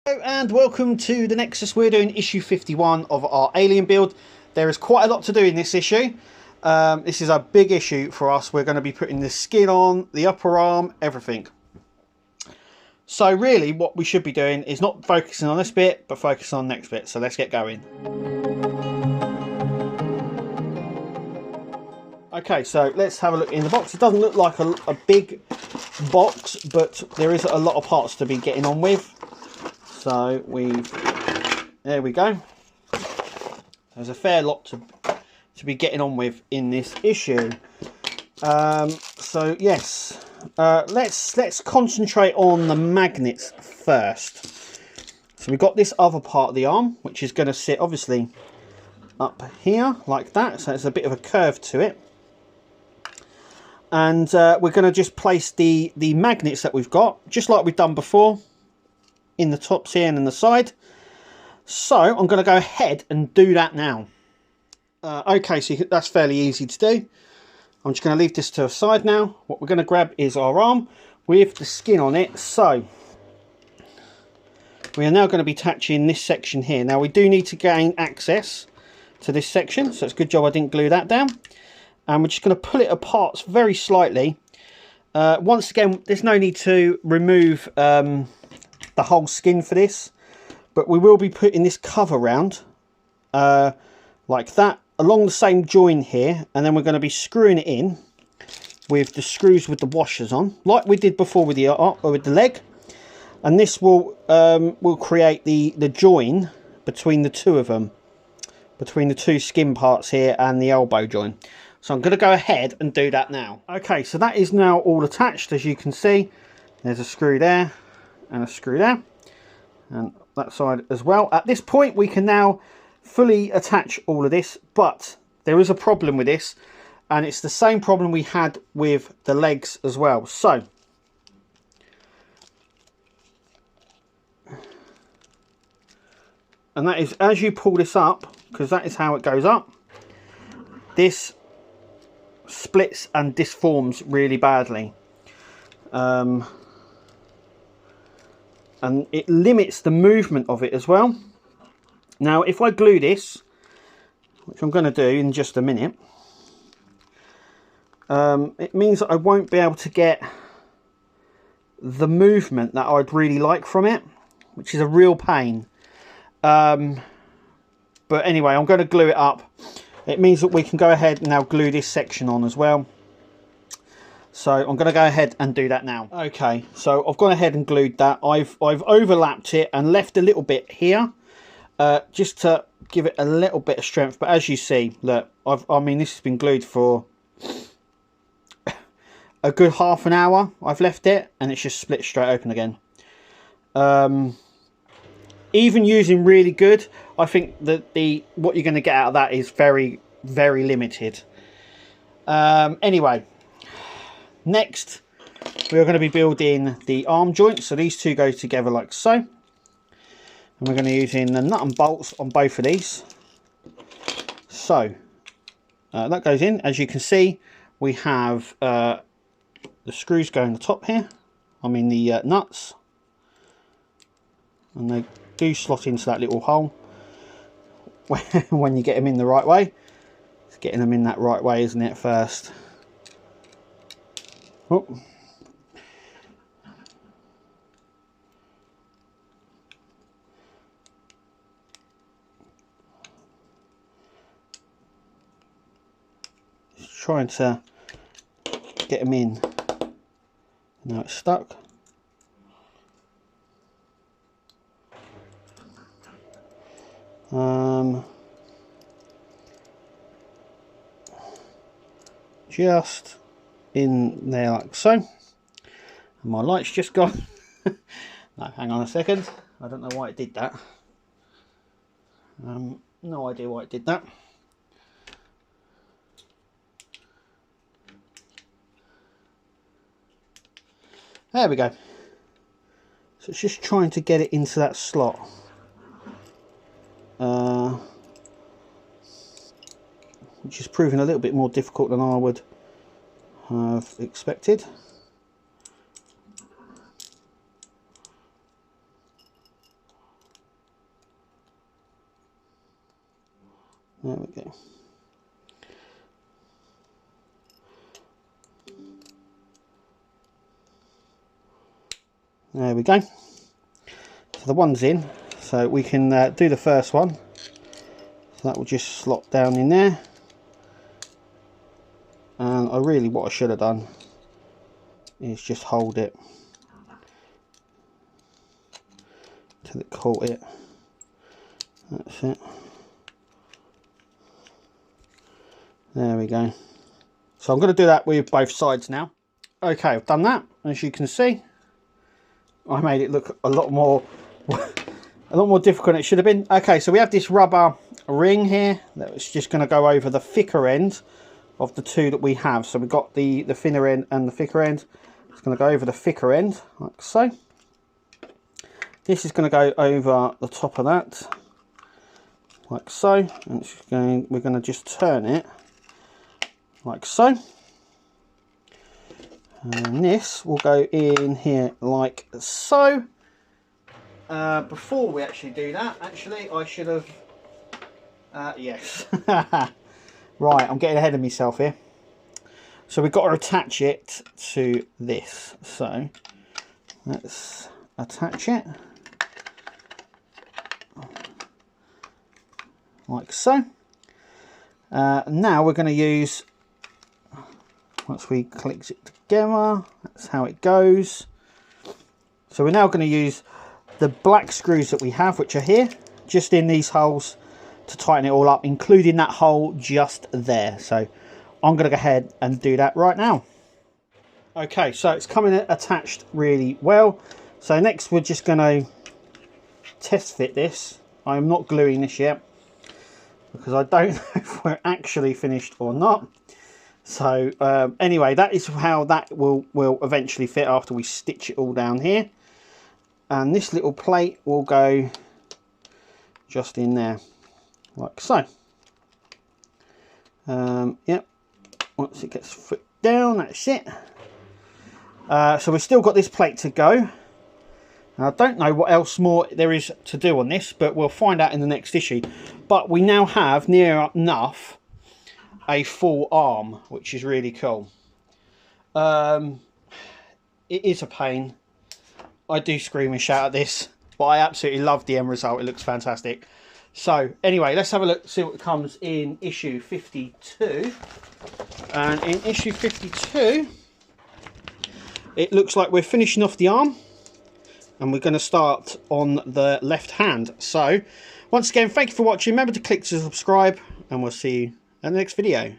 Hello and welcome to the Nexus. We're doing issue 51 of our Alien build. There is quite a lot to do in this issue. This is a big issue for us. We're going to be putting the skin on, the upper arm, everything. So really what we should be doing is not focusing on this bit, but focusing on the next bit. So let's get going. Okay, so let's have a look in the box. It doesn't look like a big box, but there is a lot of parts to be getting on with. So there we go. There's a fair lot to be getting on with in this issue. So yes, let's concentrate on the magnets first. So we've got this other part of the arm, which is going to sit obviously up here like that. So it's a bit of a curve to it. And we're going to just place the magnets that we've got, just like we've done before, in the tops here and in the side. So I'm going to go ahead and do that now. Okay, so that's fairly easy to do. I'm just going to leave this to the side now. What we're going to grab is our arm with the skin on it. So we are now going to be attaching this section here. Now we do need to gain access to this section, so it's a good job I didn't glue that down. And we're just going to pull it apart very slightly. Once again, there's no need to remove the whole skin for this, but we will be putting this cover round like that along the same join here, and then we're going to be screwing it in with the screws with the washers on, like we did before with the leg. And this will create the join between the two of them, between the two skin parts here and the elbow join. So I'm going to go ahead and do that now. Okay, so that is now all attached. As you can see, there's a screw there and a screw there, and that side as well. At this point we can now fully attach all of this, but there is a problem with this, and it's the same problem we had with the legs as well. So and that is, as you pull this up, because that is how it goes up, this splits and disforms really badly. And it limits the movement of it as well. Now if I glue this, which I'm going to do in just a minute, it means that I won't be able to get the movement that I'd really like from it, which is a real pain. But anyway, I'm going to glue it up. It means that we can go ahead and now glue this section on as well. So I'm going to go ahead and do that now. Okay, so I've gone ahead and glued that. I've overlapped it and left a little bit here, just to give it a little bit of strength. But as you see, look, I mean, this has been glued for a good half an hour. I've left it, and it's just split straight open again. Even using really good, I think that what you're going to get out of that is very, very limited. Anyway, next we are going to be building the arm joint. So these two go together like so, and we're going to be using the nut and bolts on both of these. So that goes in. As you can see, we have the screws going on the top here, I mean the nuts, and they do slot into that little hole when you get them in the right way. It's getting them in that right way, isn't it, first? Oh. Just trying to get them in. Now it's stuck. Just in there like so. And my light's just gone. No, hang on a second. I don't know why it did that. No idea why it did that. There we go. So it's just trying to get it into that slot. Which is proving a little bit more difficult than I would have expected. There we go. There we go. So the one's in, so we can do the first one. So that will just slot down in there. And what I should have done is just hold it till it caught it. That's it. There we go. So I'm going to do that with both sides now. Okay, I've done that. As you can see, I made it look a lot more difficult than it should have been. Okay, so we have this rubber ring here that's just going to go over the thicker end of the two that we have. So we've got the thinner end and the thicker end. It's going to go over the thicker end, like so. This is going to go over the top of that, like so. And we're going to just turn it, like so. And this will go in here like so. Before we actually do that, I should have... yes. Right, I'm getting ahead of myself here. So we've got to attach it to this. So let's attach it. Like so. Now we're going to use... Once we click it together, that's how it goes. So we're now going to use the black screws that we have, which are here, just in these holes to tighten it all up, including that hole just there. So I'm going to go ahead and do that right now. Okay, so it's coming attached really well. So next we're just going to test fit this. I'm not gluing this yet because I don't know if we're actually finished or not. So anyway, that is how that will eventually fit after we stitch it all down here. And this little plate will go just in there, like so. Yep, once it gets fit down, that's it. So we've still got this plate to go. And I don't know what else more there is to do on this, but we'll find out in the next issue. But we now have near enough a full arm, which is really cool. It is a pain. I do scream and shout at this, but I absolutely love the end result. It looks fantastic. So anyway, let's have a look, see what comes in issue 52. And in issue 52, it looks like we're finishing off the arm, and we're going to start on the left hand. So once again, thank you for watching. Remember to click to subscribe, and we'll see you in the next video.